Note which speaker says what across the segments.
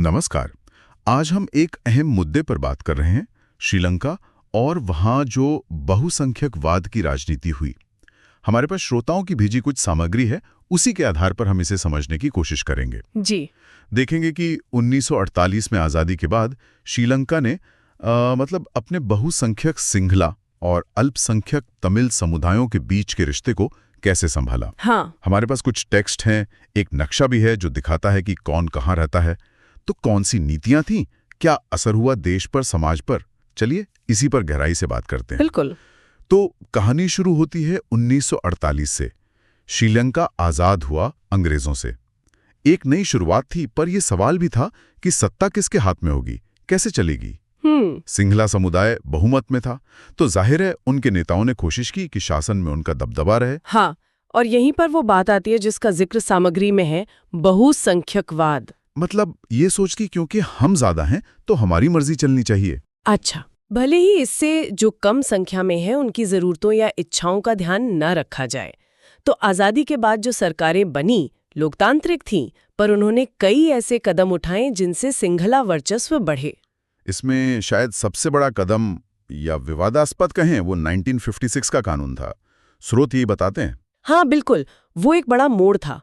Speaker 1: नमस्कार। आज हम एक अहम मुद्दे पर बात कर रहे हैं, श्रीलंका और वहां जो बहुसंख्यकवाद की राजनीति हुई। हमारे पास श्रोताओं की भेजी कुछ सामग्री है, उसी के आधार पर हम इसे समझने की कोशिश करेंगे।
Speaker 2: जी।
Speaker 1: देखेंगे कि 1948 में आज़ादी के बाद श्रीलंका ने अपने बहुसंख्यक सिंहला और अल्पसंख्यक तमिल समुदायों के बीच के रिश्ते को कैसे संभाला।
Speaker 2: हाँ।
Speaker 1: हमारे पास कुछ टेक्स्ट हैं, एक नक्शा भी है जो दिखाता है कि कौन कहाँ रहता है, तो कौन सी नीतियां थीं, क्या असर हुआ देश पर, समाज पर। चलिए इसी पर गहराई से बात करते हैं।
Speaker 2: बिल्कुल।
Speaker 1: तो कहानी शुरू होती है 1948 से। श्रीलंका आजाद हुआ अंग्रेजों से। एक नई शुरुआत थी, पर यह सवाल भी था कि सत्ता किसके हाथ में होगी, कैसे चलेगी। सिंहला समुदाय बहुमत में था, तो जाहिर है उनके नेताओं ने कोशिश की कि शासन में उनका दबदबा रहे।
Speaker 2: हाँ, और यहीं पर वो बात आती है जिसका जिक्र सामग्री में है, बहुसंख्यकवाद।
Speaker 1: मतलब ये सोच की क्योंकि हम ज्यादा हैं तो हमारी मर्जी चलनी चाहिए।
Speaker 2: अच्छा, भले ही इससे जो कम संख्या में है उनकी जरूरतों या इच्छाओं का ध्यान न रखा जाए। तो आजादी के बाद जो सरकारें बनी लोकतांत्रिक थीं, पर उन्होंने कई ऐसे कदम उठाए जिनसे सिंहला वर्चस्व बढ़े।
Speaker 1: इसमें शायद सबसे बड़ा कदम या विवादास्पद कहें वो 1956 का कानून था। स्रोत यही बताते हैं।
Speaker 2: हाँ बिल्कुल, वो एक बड़ा मोड़ था।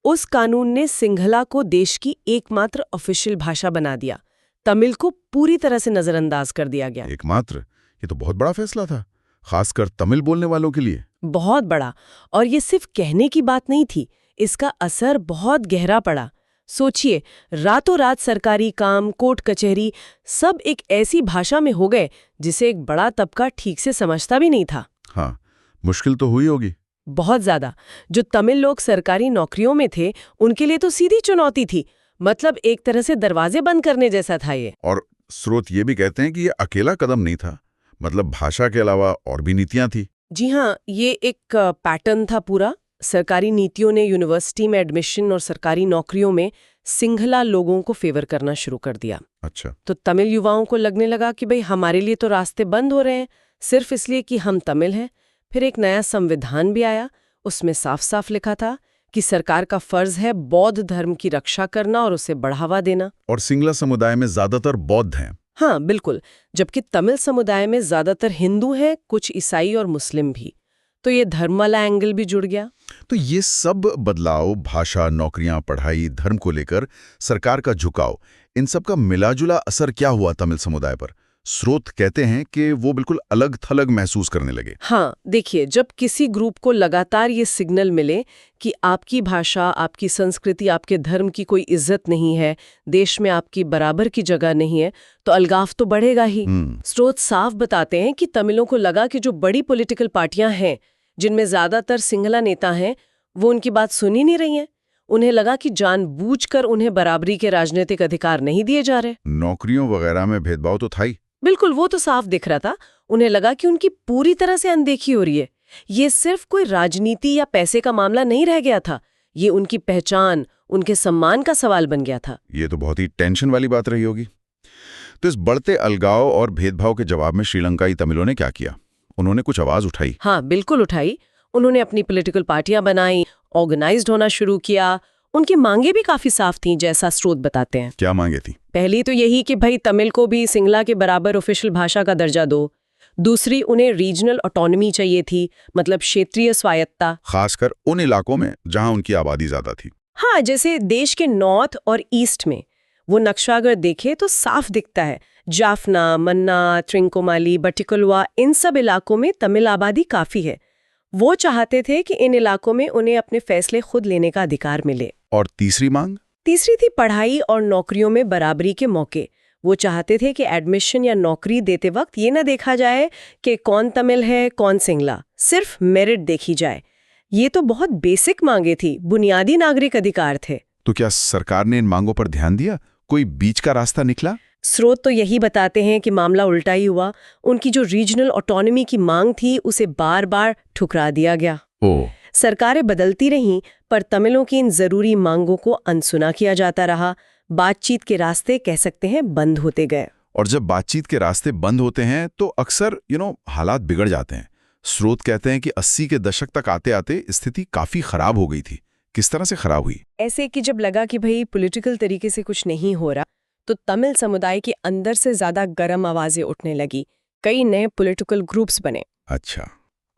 Speaker 2: उस कानून ने सिंहला को देश की एकमात्र ऑफिशियल भाषा बना दिया। तमिल को पूरी तरह से नजरअंदाज कर दिया गया।
Speaker 1: एकमात्र? ये तो बहुत बड़ा फैसला था, खासकर तमिल बोलने वालों के लिए।
Speaker 2: बहुत बड़ा। और ये सिर्फ कहने की बात नहीं थी, इसका असर बहुत गहरा पड़ा। सोचिए, रातों रात सरकारी काम, कोर्ट कचहरी सब एक ऐसी भाषा में हो गए जिसे एक बड़ा तबका ठीक से समझता भी नहीं था।
Speaker 1: हाँ, मुश्किल तो हुई होगी।
Speaker 2: बहुत ज्यादा। जो तमिल लोग सरकारी नौकरियों में थे उनके लिए तो सीधी चुनौती थी। मतलब एक तरह से दरवाजे बंद करने जैसा था ये।
Speaker 1: और स्रोत ये भी कहते हैं कि ये अकेला कदम नहीं था, मतलब भाषा के अलावा और भी नीतियां थी।
Speaker 2: जी हाँ, ये एक पैटर्न था पूरा। सरकारी नीतियों ने यूनिवर्सिटी में एडमिशन और सरकारी नौकरियों में सिंहला लोगों को फेवर करना शुरू कर दिया।
Speaker 1: अच्छा।
Speaker 2: तो तमिल युवाओं को लगने लगा कि भाई हमारे लिए तो रास्ते बंद हो रहे हैं सिर्फ इसलिए कि हम तमिल हैं। फिर एक नया संविधान भी आया, उसमें साफ साफ लिखा था कि सरकार का फर्ज है बौद्ध धर्म की रक्षा करना और उसे बढ़ावा देना।
Speaker 1: और सिंहला समुदाय में ज्यादातर बौद्ध हैं।
Speaker 2: हाँ बिल्कुल, जबकि तमिल समुदाय में ज्यादातर हिंदू हैं, कुछ ईसाई और मुस्लिम भी। तो ये धर्म वाला एंगल भी जुड़ गया।
Speaker 1: तो ये सब बदलाव, भाषा, नौकरियां, पढ़ाई, धर्म को लेकर सरकार का झुकाव, इन सब का मिलाजुला असर क्या हुआ तमिल समुदाय पर? स्रोत कहते हैं कि वो बिल्कुल अलग थलग महसूस करने लगे।
Speaker 2: हाँ देखिए, जब किसी ग्रुप को लगातार ये सिग्नल मिले कि आपकी भाषा, आपकी संस्कृति, आपके धर्म की कोई इज्जत नहीं है, देश में आपकी बराबर की जगह नहीं है, तो अलगाव तो बढ़ेगा ही। स्रोत साफ बताते हैं कि तमिलों को लगा कि जो बड़ी पॉलिटिकल पार्टियां हैं जिनमें ज्यादातर सिंहला नेता हैं, वो उनकी बात सुन ही नहीं रही हैं। उन्हें लगा कि जानबूझकर उन्हें बराबरी के राजनीतिक अधिकार नहीं दिए जा रहे।
Speaker 1: नौकरियों वगैरह में भेदभाव तो था ही।
Speaker 2: बिल्कुल, वो तो साफ दिख रहा था। उन्हें लगा कि उनकी पूरी तरह से अनदेखी हो रही है। ये सिर्फ कोई राजनीति या पैसे का मामला नहीं रह गया था, ये उनकी पहचान, उनके सम्मान का सवाल बन गया था।
Speaker 1: ये तो बहुत ही टेंशन वाली बात रही होगी। तो इस बढ़ते अलगाव और भेदभाव के जवाब में श्रीलंकाई तमिलों ने क्या किया? उन्होंने कुछ आवाज उठाई।
Speaker 2: हाँ बिल्कुल उठाई। उन्होंने अपनी पॉलिटिकल पार्टियां बनाई, ऑर्गेनाइज्ड होना शुरू किया। उनकी मांगे भी काफी साफ थीं, जैसा स्रोत बताते हैं।
Speaker 1: क्या मांगे थी?
Speaker 2: पहली तो यही कि भाई तमिल को भी सिंहला के बराबर ऑफिशियल भाषा का दर्जा दो। दूसरी, उन्हें रीजनल ऑटोनॉमी चाहिए थी, मतलब क्षेत्रीय स्वायत्ता,
Speaker 1: खासकर उन इलाकों में जहां उनकी आबादी ज्यादा थी।
Speaker 2: हाँ, जैसे देश के नॉर्थ और ईस्ट में। वो नक्शा अगर देखे तो साफ दिखता है, जाफना, मन्ना, त्रिंकोमाली, बटिकुलवा, इन सब इलाकों में तमिल आबादी काफी है। वो चाहते थे कि इन इलाकों में उन्हें अपने फैसले खुद लेने का अधिकार मिले।
Speaker 1: और तीसरी मांग?
Speaker 2: तीसरी थी पढ़ाई और नौकरियों में बराबरी के मौके। वो चाहते थे कि एडमिशन या नौकरी देते वक्त ये न देखा जाए कि कौन तमिल है कौन सिंहला, सिर्फ मेरिट देखी जाए। ये तो बहुत बेसिक मांगे थी, बुनियादी नागरिक अधिकार थे।
Speaker 1: तो क्या सरकार ने इन मांगों पर ध्यान दिया? कोई बीच का रास्ता निकला?
Speaker 2: स्रोत तो यही बताते हैं कि मामला उल्टा ही हुआ। उनकी जो रीजनल ऑटोनॉमी की मांग थी उसे बार बार ठुकरा दिया गया। सरकारें बदलती रहीं, पर तमिलों की इन जरूरी मांगों को अनसुना किया जाता रहा। बातचीत के रास्ते कह सकते हैं बंद होते गए।
Speaker 1: और जब बातचीत के रास्ते बंद होते हैं तो अक्सर हालात बिगड़ जाते हैं। स्रोत कहते हैं कि 80 के दशक तक आते आते स्थिति काफी खराब हो गई थी। किस तरह से खराब हुई?
Speaker 2: ऐसे कि जब लगा कि भाई पॉलिटिकल तरीके से कुछ नहीं हो रहा, तो तमिल समुदाय के अंदर से ज्यादा गर्म आवाजें उठने लगी। कई नए पॉलिटिकल ग्रुप्स बने।
Speaker 1: अच्छा।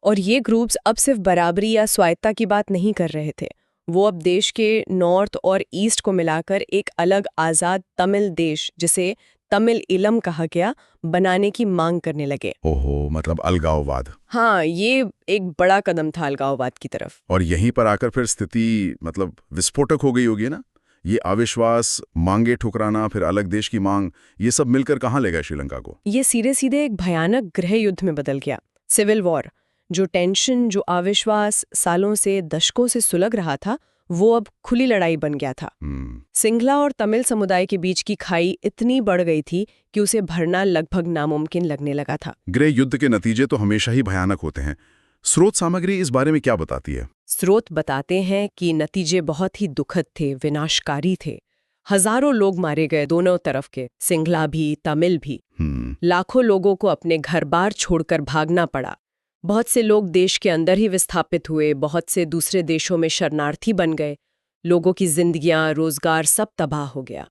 Speaker 2: और ये ग्रुप्स अब सिर्फ बराबरी या स्वायत्ता की बात नहीं कर रहे थे, वो अब देश के नॉर्थ और ईस्ट को मिलाकर एक अलग आज़ाद तमिल देश, जिसे तमिल इलम कहा गया, बनाने की मांग करने लगे।
Speaker 1: ओहो, मतलब अलगाववाद।
Speaker 2: हाँ, ये एक बड़ा कदम था अलगाववाद की तरफ।
Speaker 1: और यहीं पर आकर फिर स्थिति मतलब विस्फोटक हो गई होगी ना। ये अविश्वास, मांगे ठुकराना, फिर अलग देश की मांग, ये सब मिलकर कहाँ ले गए श्रीलंका को?
Speaker 2: ये सीधे सीधे एक भयानक गृह युद्ध में बदल गया। Civil war. जो टेंशन, जो अविश्वास सालों से, दशकों से सुलग रहा था, वो अब खुली लड़ाई बन गया था। सिंघला और तमिल समुदाय के बीच की खाई इतनी बढ़ गई थी कि उसे भरना लगभग नामुमकिन लगने लगा था।
Speaker 1: गृह युद्ध के नतीजे तो हमेशा ही भयानक होते हैं। स्रोत सामग्री इस बारे में क्या बताती है?
Speaker 2: स्रोत बताते हैं कि नतीजे बहुत ही दुखद थे, विनाशकारी थे। हजारों लोग मारे गए दोनों तरफ के, सिंघला भी, तमिल भी। लाखों लोगों को अपने घर बार छोड़कर भागना पड़ा। बहुत से लोग देश के अंदर ही विस्थापित हुए, बहुत से दूसरे देशों में शरणार्थी बन गए। लोगों की जिंदगियां, रोजगार सब तबाह हो गया।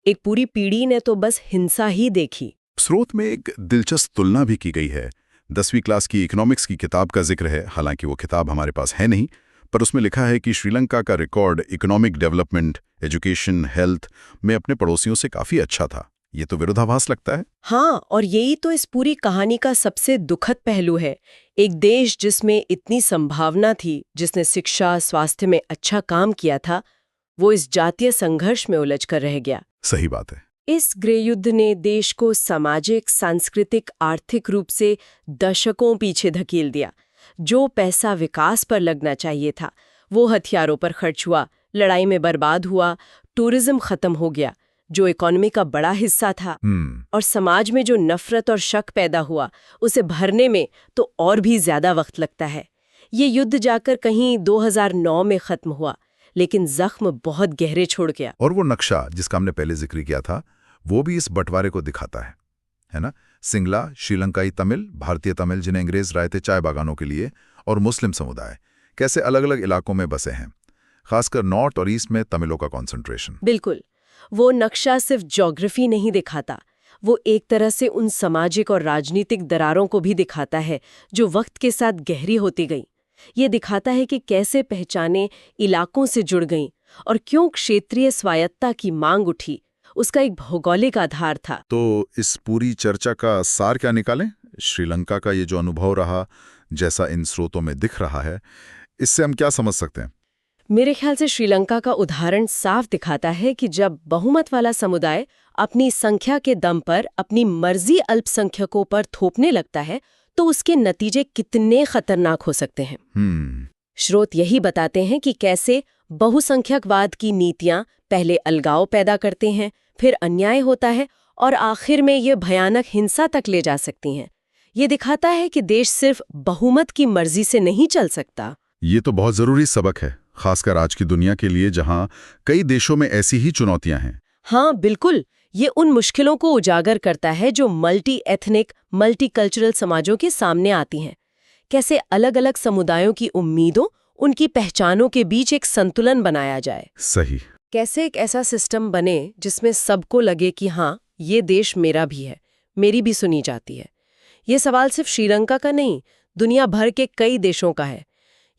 Speaker 2: एक पूरी पीढ़ी ने तो बस हिंसा ही देखी।
Speaker 1: स्रोत में एक दिलचस्प तुलना भी की गई है। 10वीं क्लास की इकोनॉमिक्स की किताब का जिक्र है, हालांकि वो किताब हमारे पास है नहीं, पर उसमें लिखा है कि श्रीलंका का record economic development, education, health में अपने पड़ोसियों से काफी अच्छा था। ये तो विरोधाभास लगता है।
Speaker 2: हाँ, और यही तो इस पूरी कहानी का सबसे दुखद पहलू है। एक देश जिसमें इतनी संभावना थी, जिसने शिक्षा, स्वास्थ्य में अच्छा काम किया था, वो इस जातीय संघर्ष में उलझ कर रह गया।
Speaker 1: सही बात है।
Speaker 2: इस गृहयुद्ध ने देश को सामाजिक, सांस्कृतिक, आर्थिक रूप से दशकों पीछे धकेल दिया। जो पैसा विकास पर लगना चाहिए था, वो हथियारों पर खर्च हुआ, लड़ाई में बर्बाद हुआ, टूरिज्म खत्म हो गया, जो इकोनॉमी का बड़ा हिस्सा था। और समाज में जो नफरत और शक पैदा हुआ, उसे भरने में तो और भी ज्यादा वक्त लगता है। ये युद्ध जाकर कहीं 2009 में खत्म हुआ, लेकिन जख्म बहुत गहरे छोड़ गया।
Speaker 1: और वो नक्शा जिसका हमने पहले जिक्र किया था, वो भी इस बंटवारे को दिखाता है ना? सिंगला, श्रीलंकाई तमिल, भारतीय तमिल जिन्हें अंग्रेज लाए थे चाय बागानों के लिए, और मुस्लिम समुदाय कैसे अलग अलग इलाकों में बसे हैं। खासकर नॉर्थ और ईस्ट में तमिलों का कॉन्सेंट्रेशन।
Speaker 2: बिल्कुल, वो नक्शा सिर्फ ज्योग्राफी नहीं दिखाता, वो एक तरह से उन सामाजिक और राजनीतिक दरारों को भी दिखाता है जो वक्त के साथ गहरी होती गई। ये दिखाता है कि कैसे पहचानें इलाकों से जुड़ गईं और क्यों क्षेत्रीय स्वायत्ता की मांग उठी। उसका एक भौगोलिक आधार था।
Speaker 1: तो इस पूरी चर्चा का सार क्या निकालें? श्रीलंका का ये जो अनुभव रहा, जैसा इन स्रोतों में दिख रहा है, इससे हम क्या समझ सकते हैं?
Speaker 2: मेरे ख्याल से श्रीलंका का उदाहरण साफ दिखाता है कि जब बहुमत वाला समुदाय अपनी संख्या के दम पर अपनी मर्जी अल्पसंख्यकों पर थोपने लगता है, तो उसके नतीजे कितने खतरनाक हो सकते हैं। स्रोत यही बताते हैं कि कैसे बहुसंख्यकवाद की नीतियां पहले अलगाव पैदा करते हैं, फिर अन्याय होता है और आखिर में ये भयानक हिंसा तक ले जा सकती हैं। ये दिखाता है कि देश सिर्फ बहुमत की मर्जी से नहीं चल सकता।
Speaker 1: ये तो बहुत जरूरी सबक है, खासकर आज की दुनिया के लिए जहां कई देशों में ऐसी ही चुनौतियां हैं।
Speaker 2: हाँ बिल्कुल, ये उन मुश्किलों को उजागर करता है जो मल्टी एथनिक, मल्टीकल्चरल समाजों के सामने आती हैं। कैसे अलग अलग समुदायों की उम्मीदों, उनकी पहचानों के बीच एक संतुलन बनाया जाए।
Speaker 1: सही।
Speaker 2: कैसे एक ऐसा सिस्टम बने जिसमें सबको लगे कि हाँ, ये देश मेरा भी है, मेरी भी सुनी जाती है। ये सवाल सिर्फ श्रीलंका का नहीं, दुनिया भर के कई देशों का है।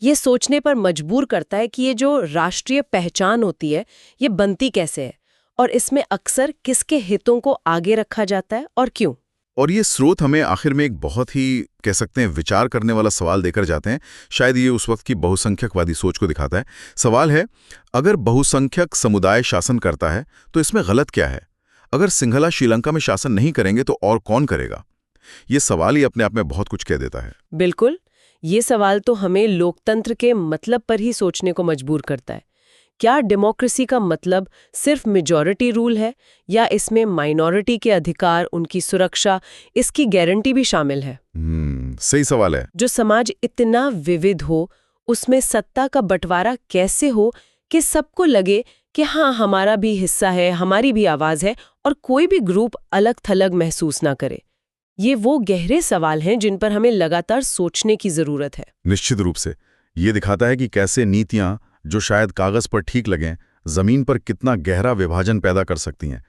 Speaker 2: ये सोचने पर मजबूर करता है कि ये जो राष्ट्रीय पहचान होती है, ये बनती कैसे है और इसमें अक्सर किसके हितों को आगे रखा जाता है और क्यों।
Speaker 1: और ये स्रोत हमें आखिर में एक बहुत ही कह सकते हैं विचार करने वाला सवाल देकर जाते हैं। शायद ये उस वक्त की बहुसंख्यकवादी सोच को दिखाता है। सवाल है, अगर बहुसंख्यक समुदाय शासन करता है तो इसमें गलत क्या है? अगर सिंघला श्रीलंका में शासन नहीं करेंगे तो और कौन करेगा? ये सवाल ही अपने आप में बहुत कुछ कह देता है।
Speaker 2: बिल्कुल, ये सवाल तो हमें लोकतंत्र के मतलब पर ही सोचने को मजबूर करता है। क्या डेमोक्रेसी का मतलब सिर्फ मेजॉरिटी रूल है, या इसमें माइनॉरिटी के अधिकार, उनकी सुरक्षा, इसकी गारंटी भी शामिल है?
Speaker 1: सही सवाल है।
Speaker 2: जो समाज इतना विविध हो, उसमें सत्ता का बंटवारा कैसे हो कि सबको लगे कि हाँ, हमारा भी हिस्सा है, हमारी भी आवाज है, और कोई भी ग्रुप अलग थलग महसूस ना करे। ये वो गहरे सवाल हैं जिन पर हमें लगातार सोचने की जरूरत है।
Speaker 1: निश्चित रूप से ये दिखाता है कि कैसे नीतियां जो शायद कागज पर ठीक लगें, जमीन पर कितना गहरा विभाजन पैदा कर सकती हैं।